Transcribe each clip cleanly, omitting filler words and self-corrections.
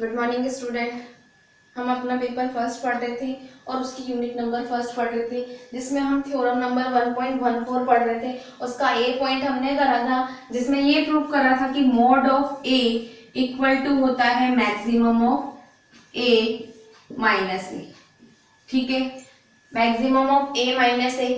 Good morning student. हम अपना paper first पढ़ रहे थे और उसकी यूनिट नंबर फर्स्ट पढ़ रहे थे, जिसमें हम थ्योरम नंबर 1.14 पढ़ रहे थे। उसका ए पॉइंट हमने करा था, जिसमें ये प्रूव करा था कि mod of A equal to होता है maximum of A minus A. ठीक है, maximum of A minus A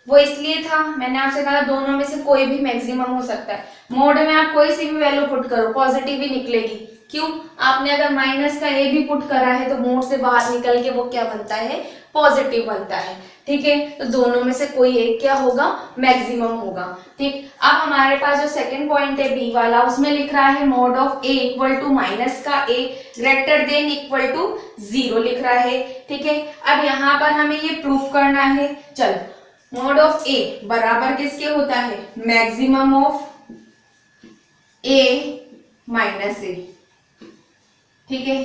वो इसलिए था, मैंने आपसे कहा दोनों में से कोई भी मैक्सिमम हो सकता है। मोड में आप कोई सी भी वैल्यू पुट करो पॉजिटिव ही निकलेगी। क्यों? आपने अगर माइनस का ए भी पुट करा है तो मोड से बाहर निकल के वो क्या बनता है? पॉजिटिव बनता है। ठीक है, तो दोनों में से कोई एक क्या होगा? मैक्सिमम होगा। ठीक, अब हमारे पास जो सेकंड पॉइंट है बी वाला, उसमें लिख रहा है mod of A equal to minus का A greater than equal to 0 लिख रहा है। ठीक है, अब यहाँ पर हमें ये प्रूफ करना है। चलो, मॉड ऑफ ए बराबर किसके होता है? Maximum of A minus A. ठीक है,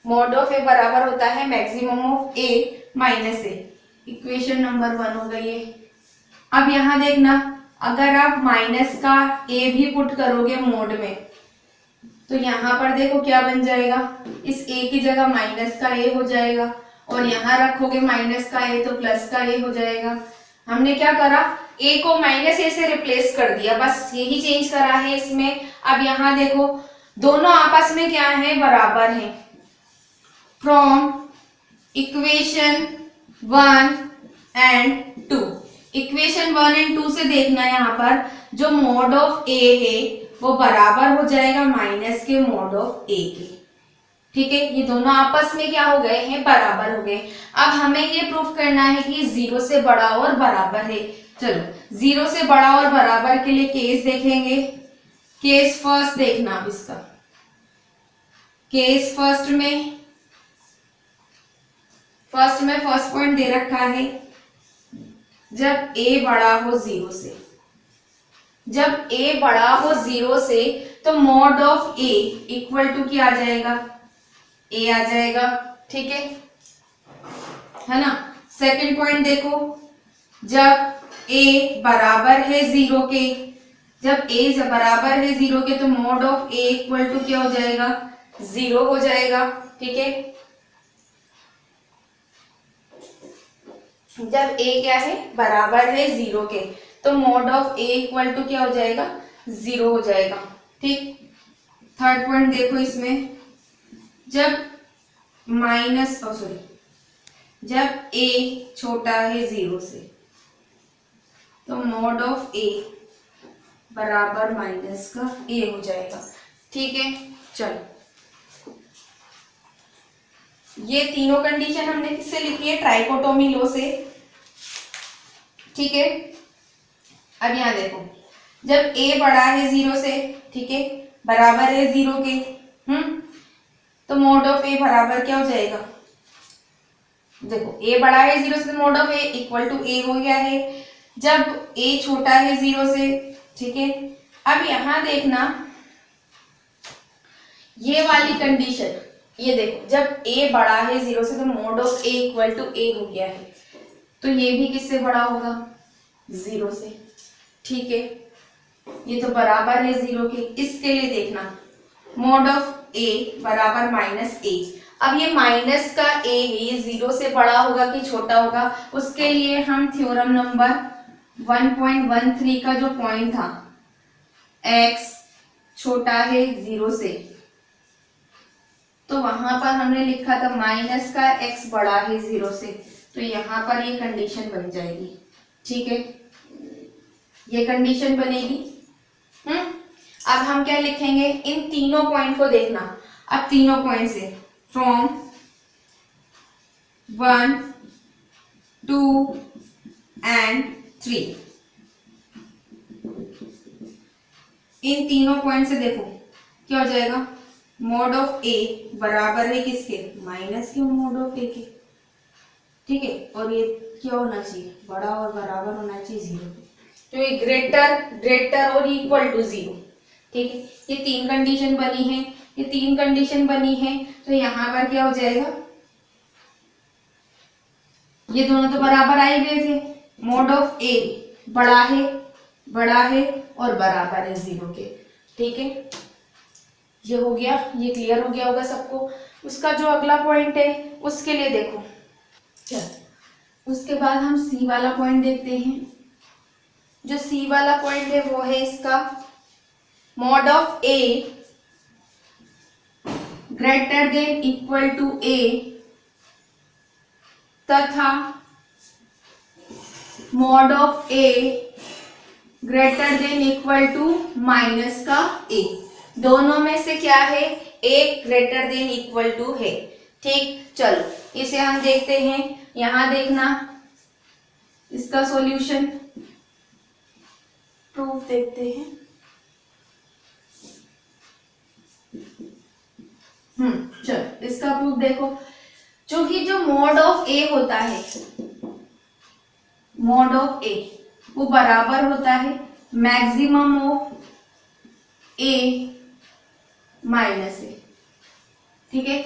मॉड ऑफ ए बराबर होता है maximum of A minus A. Equation number 1 हो गई है। अब यहां देखना, अगर आप माइनस का ए भी पुट करोगे मोड में तो यहां पर देखो क्या बन जाएगा, इस ए की जगह माइनस का ए हो जाएगा, और यहां रखोगे माइनस का ए तो प्लस का ए हो जाएगा। हमने क्या करा, ए को माइनस ए से रिप्लेस कर दिया, बस यही चेंज करा है इसमें। अब यहां देखो दोनों आपस में क्या है? बराबर है। From equation 1 and 2, equation 1 and 2 से देखना यहाँ पर जो मॉड ऑफ ए है वो बराबर हो जाएगा माइनस के मॉड ऑफ ए के। ठीक है, ये दोनों आपस में क्या हो गए हैं? बराबर हो गए। अब हमें ये प्रूफ करना है कि 0 से बड़ा और बराबर है। चलो, 0 से बड़ा और बराबर के लिए केस देखेंगे। केस फर्स्ट देखना, अब इसका केस फर्स्ट में फर्स्ट पॉइंट दे रखा है, जब a बड़ा हो 0 से, जब a बड़ा हो 0 से तो mod of a equal to क्या आ जाएगा? a आ जाएगा। ठीक है ना। सेकंड पॉइंट देखो, जब a बराबर है 0 के, जब a बराबर है 0 के तो mod of a equal to क्या हो जाएगा? 0 हो जाएगा। ठीक है, जब a क्या है? बराबर है 0 के तो mod of a equal to क्या हो जाएगा? 0 हो जाएगा। ठीक, थर्ड पॉइंट देखो इसमें, जब जब a छोटा है 0 से तो मॉड ऑफ a बराबर माइनस का a हो जाएगा। ठीक है, चलो ये तीनों कंडीशन हमने किससे लिखी है? ट्राइकोटोमी लॉ से। ठीक है, अब यहां देखो, जब a बड़ा है 0 से, ठीक है, बराबर है 0 के, तो मॉड ऑफ a बराबर क्या हो जाएगा? देखो a बड़ा है 0 से, mod of a equal to a हो गया है। जब a छोटा है 0 से, ठीक है, अब यहां देखना ये वाली कंडीशन, ये देखो जब a बड़ा है 0 से तो mod of a equal to a हो गया है, तो ये भी किससे बड़ा होगा? 0 से। ठीक है, ये तो बराबर है 0 के। इसके लिए देखना मॉड ऑफ a बराबर माइनस a। अब ये माइनस का a है, ये 0 से बड़ा होगा कि छोटा होगा? उसके लिए हम थ्योरम नंबर 1.13 का जो पॉइंट था, x छोटा है 0 से, तो वहां पर हमने लिखा था माइनस का x बड़ा है 0 से, तो यहां पर ये कंडीशन बन जाएगी। ठीक है, ये कंडीशन बनेगी। अब हम क्या लिखेंगे? इन तीनों पॉइंट को देखना। अब तीनों पॉइंट से फ्रॉम 1, 2 एंड 3, इन तीनों पॉइंट से देखो क्या हो जाएगा? मॉड ऑफ a बराबर है किसके? माइनस के मॉड ऑफ a के। ठीक है, और ये क्या होना चाहिए? बड़ा और बराबर होना चाहिए 0 के, तो ये ग्रेटर और इक्वल टू 0। ठीक है, ये तीन कंडीशन बनी है, ये तीन कंडीशन बनी है, तो यहां पर क्या हो जाएगा? ये दोनों तो बराबर आ ही गए थे। मॉड ऑफ a बड़ा है और बराबर है 0 के। ठीक है, ये हो गया, ये क्लियर हो गया होगा सबको। उसका जो अगला पॉइंट है उसके लिए देखो, चल उसके बाद हम सी वाला पॉइंट देखते हैं। जो सी वाला पॉइंट है वो है इसका mod of A greater than equal to A तथा mod of A greater than equal to minus का ए। दोनों में से क्या है, A greater than equal to है। ठीक, चलो इसे हम देखते हैं। यहां देखना इसका सॉल्यूशन प्रूफ देखते हैं। चलो इसका प्रूफ देखो। क्योंकि जो मॉड ऑफ ए होता है, मॉड ऑफ ए वो बराबर होता है maximum of A minus A. ठीक है,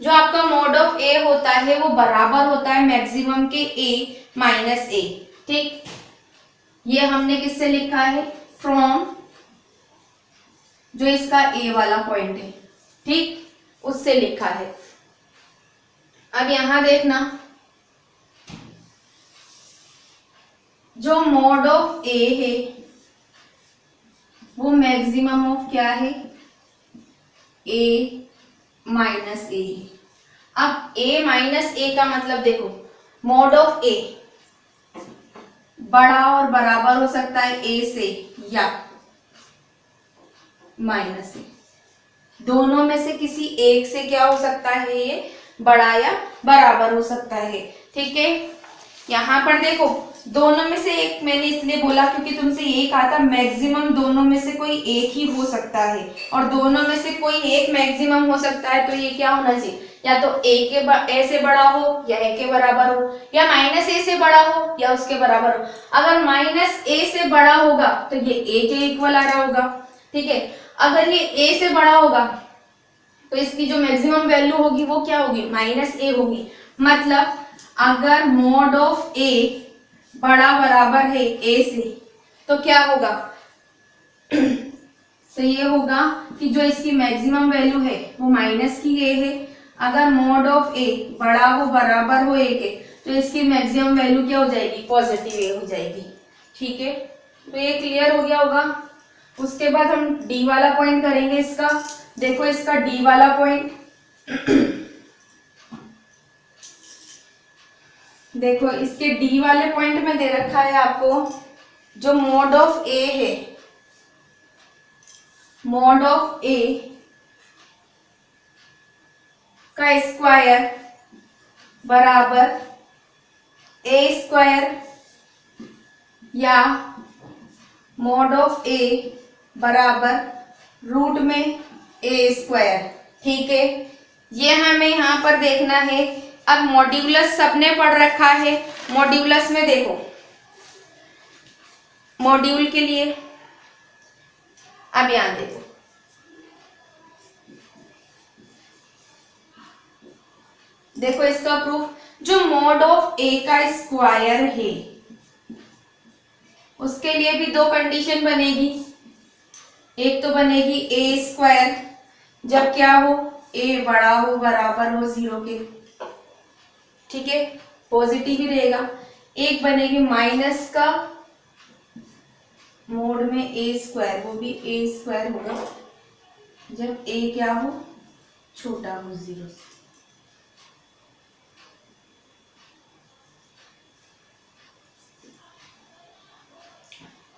जो आपका मॉड ऑफ ए होता है वो बराबर होता है मैक्सिमम के ए माइनस ए। ठीक, ये हमने किससे लिखा है, फ्रॉम जो इसका ए वाला पॉइंट है, ठीक, उससे लिखा है। अब यहां देखना, जो मॉड ऑफ ए है वो मैक्सिमम ऑफ क्या है, ए माइनस ए। अब ए माइनस ए का मतलब देखो, मॉड ऑफ ए बड़ा और बराबर हो सकता है ए से या माइनस ए। दोनों में से किसी एक से क्या हो सकता है, ये बड़ा या बराबर हो सकता है। ठीक है, यहां पर देखो दोनों में से एक मैंने इसलिए बोला क्योंकि तुमसे यही कहा था मैक्सिमम दोनों में से कोई एक ही हो सकता है, और दोनों में से कोई एक मैक्सिमम हो सकता है। तो ये क्या होना चाहिए, या तो ए से बड़ा हो या ए के बराबर हो, या माइनस ए से बड़ा हो या उसके बराबर हो। अगर माइनस ए से बड़ा होगा तो ये ए के इक्वल आ रहा होगा। ठीक है, अगर ये ए से बड़ा होगा तो इसकी जो मैक्सिमम वैल्यू होगी वो क्या होगी, माइनस ए होगी। मतलब अगर मॉड ऑफ ए बड़ा बराबर है ए से तो क्या होगा तो ये होगा कि जो इसकी मैक्सिमम वैल्यू है वो माइनस की ए है। अगर मॉड ऑफ ए बड़ा हो बराबर हो ए के तो इसकी मैक्सिमम वैल्यू क्या हो जाएगी, पॉजिटिव ए हो जाएगी। ठीक है, तो ये क्लियर हो गया होगा। उसके बाद हम डी वाला पॉइंट करेंगे इसका। देखो इसका डी वाला पॉइंट देखो इसके डी वाले पॉइंट में दे रखा है आपको, जो मॉड ऑफ ए है, मॉड ऑफ ए का स्क्वायर बराबर ए स्क्वायर या मॉड ऑफ ए बराबर रूट में ए स्क्वायर। ठीक है, ये हमें यहाँ पर देखना है। अब मॉड्यूलस सबने पढ़ रखा है, मॉड्यूलस में देखो, मॉड्यूल के लिए अब यहां देखो, देखो इसका प्रूफ, जो मॉड ऑफ ए का स्क्वायर है उसके लिए भी दो कंडीशन बनेगी। एक तो बनेगी ए स्क्वायर जब क्या हो, ए बड़ा हो बराबर हो जीरो के, ठीक है, पॉजिटिव ही रहेगा। एक बनेगी माइनस का मोड में ए स्क्वायर, वो भी ए स्क्वायर होगा जब ए क्या हो, छोटा हो जीरो से।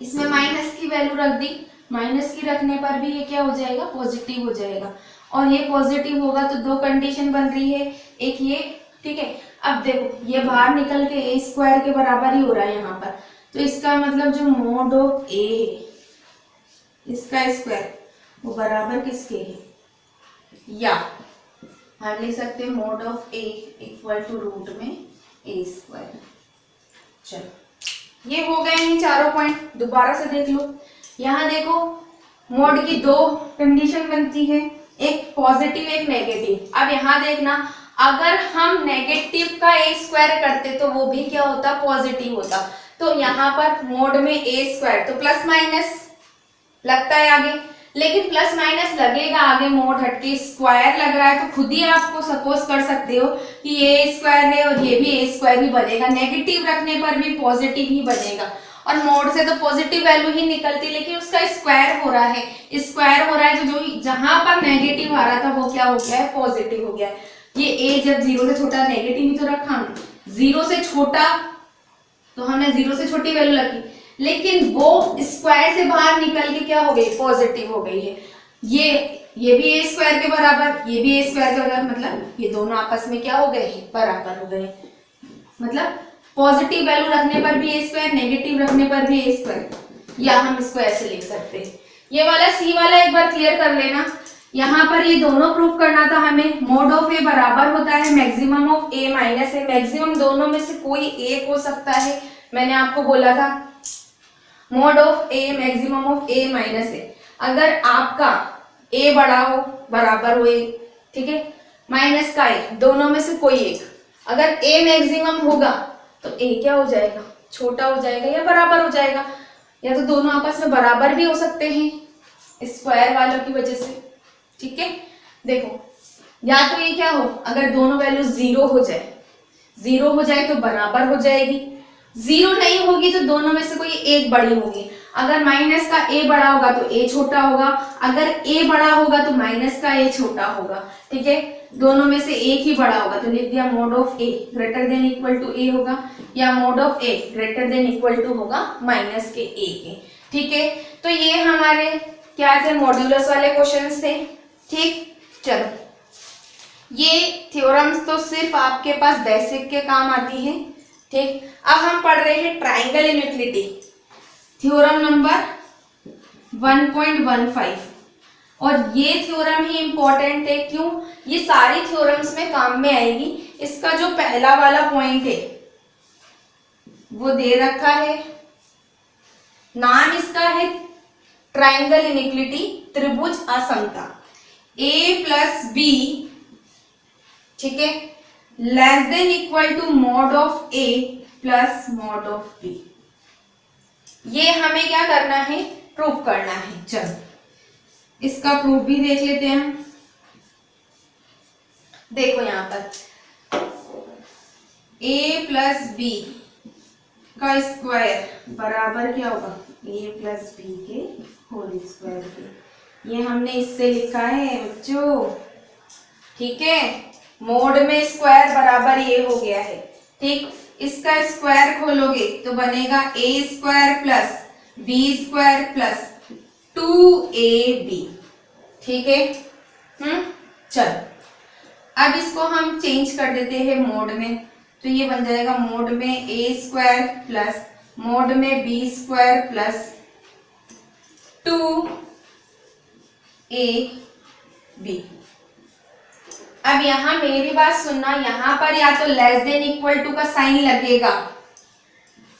इसमें माइनस की वैल्यू रख दी, माइनस की रखने पर भी ये क्या हो जाएगा, पॉजिटिव हो जाएगा। और ये पॉजिटिव होगा तो दो कंडीशन बन रही है, एक ये, ठीक है। अब देखो ये बाहर निकल के ए स्क्वायर के बराबर ही हो रहा है यहाँ पर, तो इसका मतलब जो मॉड ऑफ ए है इसका स्क्वायर वो बराबर किसके है, या हम लिख सकते हैं mod of A equal to root में ए स्क्वायर। चलो ये हो गए हैं चारों पॉइंट, दोबारा से देख लो। यहाँ देखो मॉड की दो कंडीशन बनती है, एक पॉजिटिव एक नेगेटिव। अब यहाँ देखना, अगर हम नेगेटिव का ए स्क्वायर करते तो वो भी क्या होता, पॉजिटिव होता। तो यहाँ पर मोड में ए स्क्वायर तो प्लस माइनस लगता है आगे, लेकिन प्लस माइनस लगेगा आगे मोड हटके, स्क्वायर लग रहा है तो खुद ही आपको सपोज कर सकते हो कि ए स्क्वायर है और ये भी ए स्क्वायर ही बनेगा, नेगेटिव रखने पर भी पॉजिटिव ही बनेगा। और मोड से तो पॉजिटिव वैल्यू ही निकलती, लेकिन उसका स्क्वायर हो रहा है, स्क्वायर हो रहा है तो जो जहां पर नेगेटिव आ रहा था वो क्या हो गया है, पॉजिटिव हो गया है। ये ए जब 0 से छोटा नेगेटिव ही तो रखा हमने, 0 से छोटा तो हमने 0 से छोटी वैल्यू रखी, लेकिन वो स्क्वायर से बाहर निकल के क्या हो गई, पॉजिटिव हो गई है। ये भी ए स्क्वायर के बराबर, ये भी ए स्क्वायर के बराबर, मतलब ये दोनों आपस में क्या हो गए, बराबर हो गए। मतलब पॉजिटिव वैल्यू रखने पर भी ए स्क्वायर, नेगेटिव रखने पर भी ए स्क्वायर, या हम स्क्वायर से लिख सकते हैं। ये वाला सी वाला एक बार क्लियर कर लेना। यहाँ पर ये दोनों प्रूफ करना था हमें, मोड ऑफ ए बराबर होता है maximum of A minus A. Maximum दोनों में से कोई एक हो सकता है, मैंने आपको बोला था mod of A maximum of A minus A. अगर आपका ए बड़ा हो, बराबर हो ए, ठीक है, माइनस का ए, दोनों में से कोई एक, अगर ए मैक्सिमम होगा तो ए क्या हो जाएगा, छोटा हो जाएगा या बराबर हो जाएगा, या तो दोनों आपस में बराबर भी हो सकते हैं स्क्वायर वालों की वजह से। ठीक है, देखो या तो ये क्या हो, अगर दोनों वैल्यू 0 हो जाए, 0 हो जाए तो बराबर हो जाएगी, 0 नहीं होगी तो दोनों में से कोई एक बड़ी होगी। अगर माइनस का ए बड़ा होगा तो ए छोटा होगा, अगर ए बड़ा होगा तो माइनस का ए छोटा होगा। ठीक है, दोनों में से एक ही बड़ा होगा तो लिख दिया mod of A greater than equal to A होगा, या mod of A greater than equal to होगा माइनस के ए के। ठीक है, तो ये हमारे क्या थे, मॉड्यूलस वाले क्वेश्चंस थे। ठीक, चलो ये थ्योरम्स तो सिर्फ आपके पास बेसिक के काम आती है। ठीक, अब हम पढ़ रहे हैं ट्राइंगल इनइक्वालिटी, थ्योरम नंबर 1.15, और ये थ्योरम ही इंपॉर्टेंट है। क्यों, ये सारी थ्योरम्स में काम में आएगी। इसका जो पहला वाला पॉइंट है वो दे रखा है, नाम इसका है ट्राइंगल इनइक्वालिटी, त्रिभुज असमता, ए प्लस बी, ठीक है, less than equal to mod of A plus mod of B. ये हमें क्या करना है, प्रूफ करना है। चलो इसका प्रूफ भी देख लेते हैं हम। देखो यहां पर a प्लस बी का स्क्वायर बराबर क्या होगा, a प्लस बी के होल स्क्वायर के। ये हमने इससे लिखा है बच्चों। ठीक है, मोड में स्क्वायर बराबर ये हो गया है। ठीक, इसका स्क्वायर खोलोगे तो बनेगा A square plus B square plus 2ab। ठीक है, चलो अब इसको हम चेंज कर देते हैं मोड में, तो ये बन जाएगा मोड में ए स्क्वायर प्लस मोड में बी स्क्वायर प्लस 2ab। अब यहां मेरी बात सुनना, यहां पर या तो लेस देन इक्वल टू का साइन लगेगा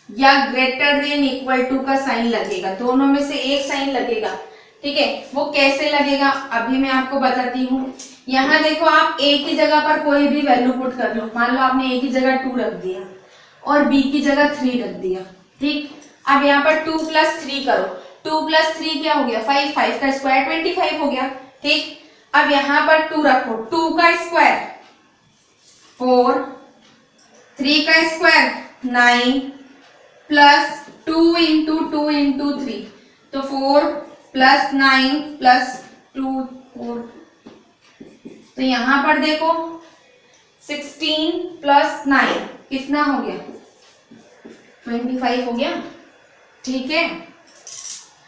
या ग्रेटर देन इक्वल टू का साइन लगेगा, दोनों में से एक साइन लगेगा। ठीक है, वो कैसे लगेगा अभी मैं आपको बताती हूँ। यहाँ देखो, आप a की जगह पर कोई भी वैल्यू पुट कर लो, मान लो आपने a की जगह 2 रख दिया और b की जगह 3 रख दिया। ठीक, अब यहाँ पर 2 प्लस 3 करो, 2 प्लस 3 क्या हो गया, 5, 5 का स्क्वायर 25 हो गया। ठीक, अब यहां पर 2 रखो, 2 का स्क्वायर 4, 3 का स्क्वायर 9 प्लस 2 इंटू 2 इंटू 3, तो 4 प्लस 9 प्लस 2 4, तो यहां पर देखो 16 प्लस 9 कितना हो गया, 25 हो गया। ठीक है,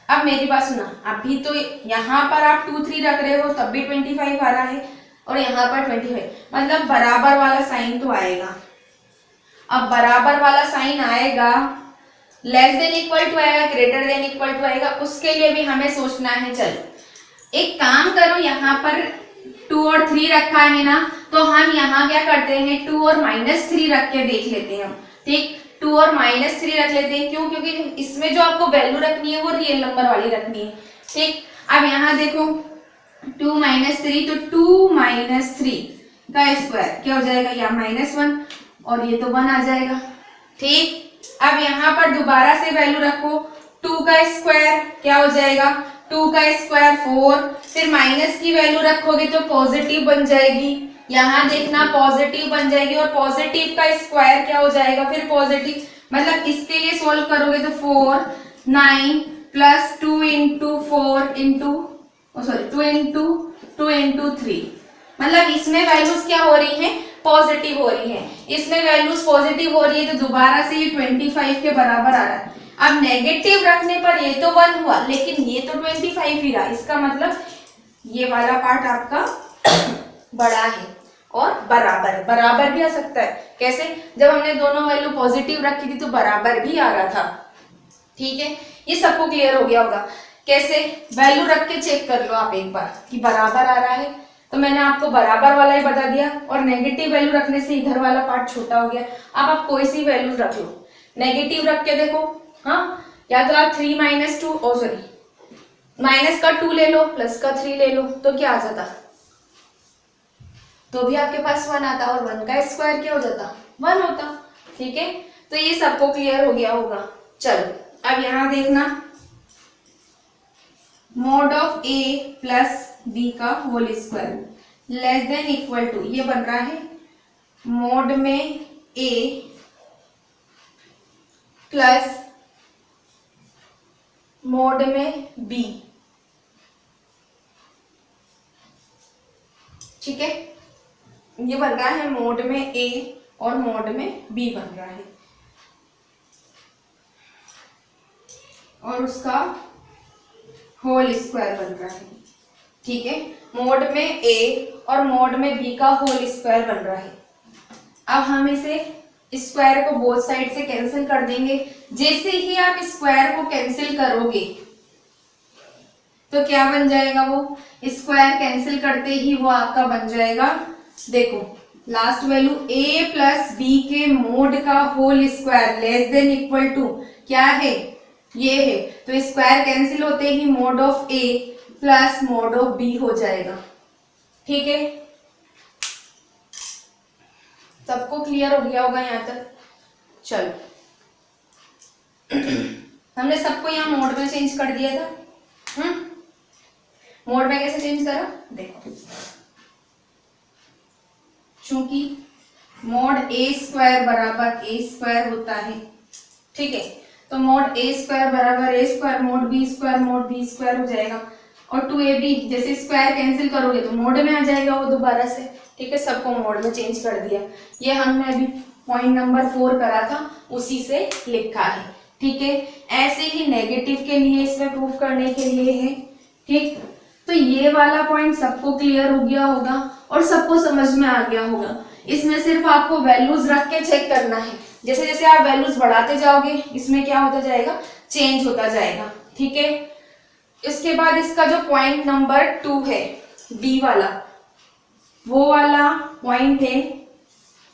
अब मेरी बात सुना, अभी तो यहाँ पर आप 2 3 रख रहे हो तब भी 25 आ रहा है और यहाँ पर 25, मतलब बराबर वाला साइन तो आएगा। अब बराबर वाला साइन आएगा, लेस देन इक्वल टू आएगा, ग्रेटर देन इक्वल टू आएगा, उसके लिए भी हमें सोचना है। चलो एक काम करो, यहाँ पर 2 और 3 रखा है ना, तो हम यहाँ क्या करते हैं, 2 और -3 रख के देख लेते हैं हम। ठीक, 2 और -3 रख लेते हैं, क्यों, क्योंकि इसमें जो आपको वैल्यू रखनी है वो रियल नंबर वाली रखनी है। ठीक, अब यहाँ देखो 2 -3, तो 2 -3 का स्क्वायर क्या हो जाएगा, या -1 और ये तो 1 आ जाएगा। ठीक, अब यहाँ पर दोबारा से वैल्यू रखो, 2 का स्क्वायर क्या हो जाएगा, 2 का स्क्वायर 4, फिर माइनस की वैल्यू रखोगे तो पॉजिटिव बन जाएगी, यहाँ देखना पॉजिटिव बन जाएगी, और पॉजिटिव का स्क्वायर क्या हो जाएगा फिर पॉजिटिव, मतलब इसके लिए सोल्व करोगे तो 4 9 plus 2 into 4 into sorry 2 into 3, मतलब इसमें वैल्यूज क्या हो रही हैं पॉजिटिव हो रही है, इसमें वैल्यूज पॉजिटिव हो रही है तो दोबारा से ये 25 के बराबर आ रहा है। अब नेगेटिव रखने पर ये तो 1 हुआ, लेकिन ये तो 25 ही रहा, इसका मतलब ये वाला पार्ट आपका बड़ा है और बराबर, बराबर भी आ सकता है। कैसे? जब हमने दोनों वैल्यू पॉजिटिव रखी थी तो बराबर भी आ रहा था। ठीक है, ये सबको क्लियर हो गया होगा। कैसे? वैल्यू रख के चेक कर लो आप एक बार कि बराबर आ रहा है, तो मैंने आपको बराबर वाला ही बता दिया, और नेगेटिव वैल्यू रखने से इधर वाला पार्ट छोटा हो गया। अब आप कोई सी वैल्यू रख लो, नेगेटिव रख के देखो, हाँ, या तो आप 3 माइनस 2 सॉरी माइनस का 2 ले लो, प्लस का 3 ले लो, तो क्या आ जाता, तो भी आपके पास 1 आता, और 1 का स्क्वायर क्या हो जाता 1 होता। ठीक है, तो ये सबको क्लियर हो गया होगा। चलो अब यहां देखना, mod of a plus b का whole square less than equal to, ये बन रहा है मॉड में a प्लस मॉड में b। ठीक है, ये बन रहा है मॉड में a और मॉड में b बन रहा है, और उसका होल स्क्वायर बन रहा है। ठीक है, मॉड में a और मॉड में b का होल स्क्वायर बन रहा है। अब हम इसे स्क्वायर को बोथ साइड से कैंसिल कर देंगे। जैसे ही आप स्क्वायर को कैंसिल करोगे तो क्या बन जाएगा, वो स्क्वायर कैंसिल करते ही वो आपका बन जाएगा, देखो last value a plus B के मोड का whole square less than equal to क्या है, ये है, तो स्क्वायर कैंसिल होते ही mod of a plus mod of b हो जाएगा। ठीक है, सबको क्लियर हो गया होगा यहाँ तक। चलो हमने सबको यहाँ मोड में चेंज कर दिया था। मोड में कैसे चेंज करा, देखो, चूंकि मोड ए स्क्वायर बराबर ए स्क्वायर होता है, ठीक है, तो मोड ए स्क्वायर बराबर ए स्क्वायर मोड बी स्क्वायर हो जाएगा, और 2ab जैसे स्क्वायर कैंसिल करोगे तो मोड में आ जाएगा वो दोबारा से। ठीक है, सबको मोड में चेंज कर दिया, ये हमने अभी पॉइंट नंबर 4 करा था उसी से लिखा है। ठीक है, ऐसे ही नेगेटिव के लिए इसमें प्रूफ करने के लिए है। ठीक, तो ये वाला पॉइंट सबको क्लियर हो गया होगा और सबको समझ में आ गया होगा। इसमें सिर्फ आपको वैल्यूज रख के चेक करना है, जैसे जैसे आप वैल्यूज बढ़ाते जाओगे इसमें क्या होता जाएगा, चेंज होता जाएगा। ठीक है, इसके बाद इसका जो पॉइंट नंबर 2 है बी वाला, वो वाला पॉइंट है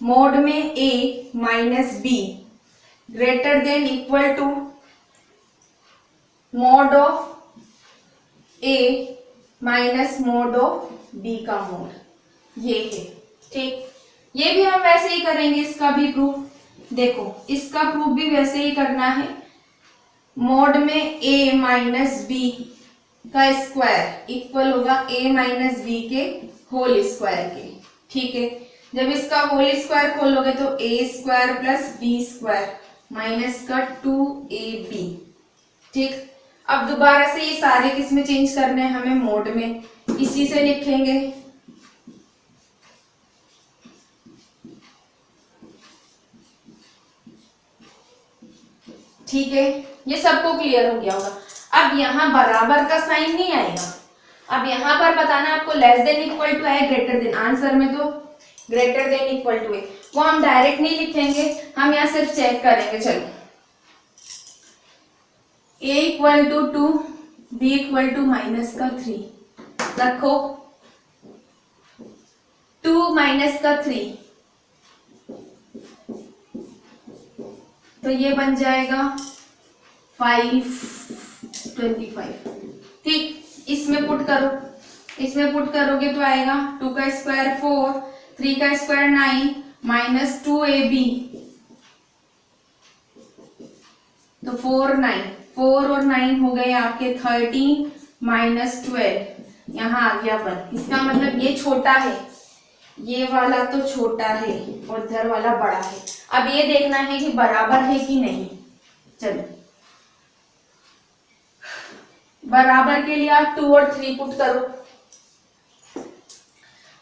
मोड में a minus B greater than equal to mod of a minus mod of b का मोड, ये है। ठीक, ये भी हम वैसे ही करेंगे, इसका भी प्रूफ देखो, इसका प्रूफ भी वैसे ही करना है, मोड में a माइनस बी का स्क्वायर इक्वल होगा a माइनस बी के होल स्क्वायर के। ठीक है, जब इसका होल स्क्वायर खोलोगे तो a square plus B square minus का 2ab। ठीक, अब दोबारा से ये सारे किस में चेंज करने हैं हमें, मोड में, इसी से लिखेंगे। ठीक है, ये सबको क्लियर हो गया होगा। अब यहाँ बराबर का साइन नहीं आएगा, अब यहाँ पर बताना आपको लेस देन इक्वल टू है ग्रेटर देन, आंसर में तो ग्रेटर देन इक्वल टू है, वो हम डायरेक्ट नहीं लिखेंगे, हम यहाँ सिर्फ चेक करेंगे। चलो, a equal to 2 b equal to minus का 3 रखो, 2 माइनस का 3 तो ये बन जाएगा 525। ठीक, इसमें पुट करो, इसमें पुट करोगे तो आएगा 2 का स्क्वायर 4, 3 का स्क्वायर 9 माइनस 2ab, तो 4 और 9 हो गए आपके 13 -12 यहाँ आ गया 1। इसका मतलब ये छोटा है, ये वाला तो छोटा है और इधर वाला बड़ा है। अब ये देखना है कि बराबर है कि नहीं। चलो, बराबर के लिए आप 2 और 3 पुट करो।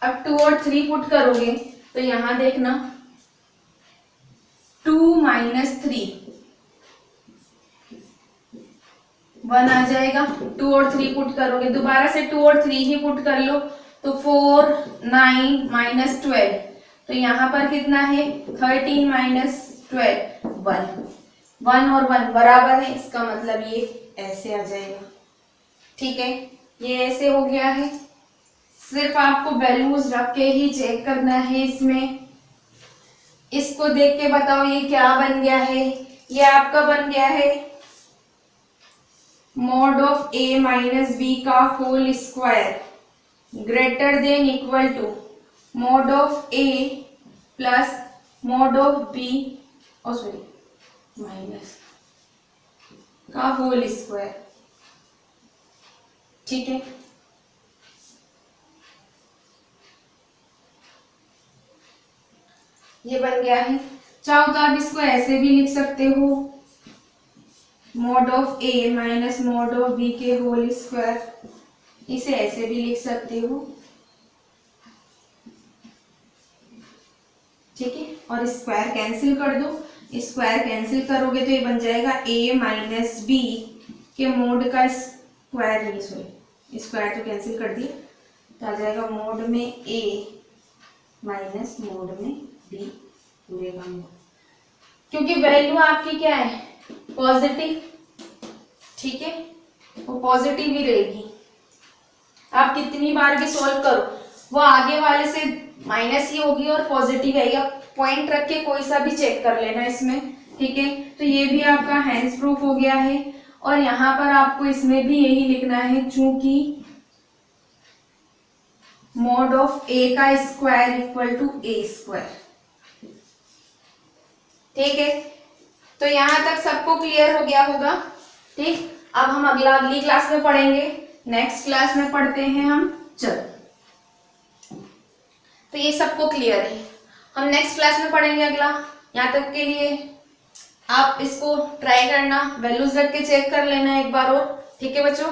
अब 2 और 3 पुट करोगे तो यहां देखना 2 - 3 1 आ जाएगा। 2 और 3 पुट करोगे, दोबारा से 2 और 3 ही पुट कर लो तो 4 9 -12, तो यहाँ पर कितना है 13 - 12 1। 1 और 1 बराबर है, इसका मतलब ये ऐसे आ जाएगा। ठीक है, ये ऐसे हो गया है। सिर्फ आपको वैल्यूज रख के ही चेक करना है इसमें। इसको देख के बताओ ये क्या बन गया है। ये आपका बन गया है mod ऑफ a - b का whole square greater than equal to mod of a plus mod of b minus का होल स्क्वायर। ठीक है, ये बन गया है। चाहो तो आप इसको ऐसे भी लिख सकते हो, mod of a minus mod of b के होल स्क्वायर, इसे ऐसे भी लिख सकते हो। ठीक है, और स्क्वायर कैंसिल कर दो। स्क्वायर कैंसिल करोगे तो ये बन जाएगा a माइनस b के मोड का स्क्वायर, नहीं सॉरी स्क्वायर तो कैंसिल कर दिया, तो आ जाएगा मोड में a माइनस मोड में b पूरे का मोड, क्योंकि वैल्यू आपकी क्या है पॉजिटिव। ठीक है, वो पॉजिटिव ही रहेगी। आप कितनी बार भी सॉल्व करो वो आगे वाले से माइनस ही होगी और पॉजिटिव आएगी। आप पॉइंट रख के कोई सा भी चेक कर लेना इसमें। ठीक है, तो ये भी आपका हैंड्स प्रूफ हो गया है। और यहाँ पर आपको इसमें भी यही लिखना है, चूंकि mod ऑफ a का square equal to a square. ठीक है, तो यहाँ तक सबको क्लियर हो गया होगा। ठीक, अब हम अगली क्लास में पढ़ेंगे, नेक्स्ट क्लास में पढ़ते हैं हम। चलो, तो ये सबको क्लियर है, हम नेक्स्ट क्लास में पढ़ेंगे अगला। यहाँ तक के लिए आप इसको ट्राई करना, वैल्यूज रख के चेक कर लेना एक बार और। ठीक है बच्चों।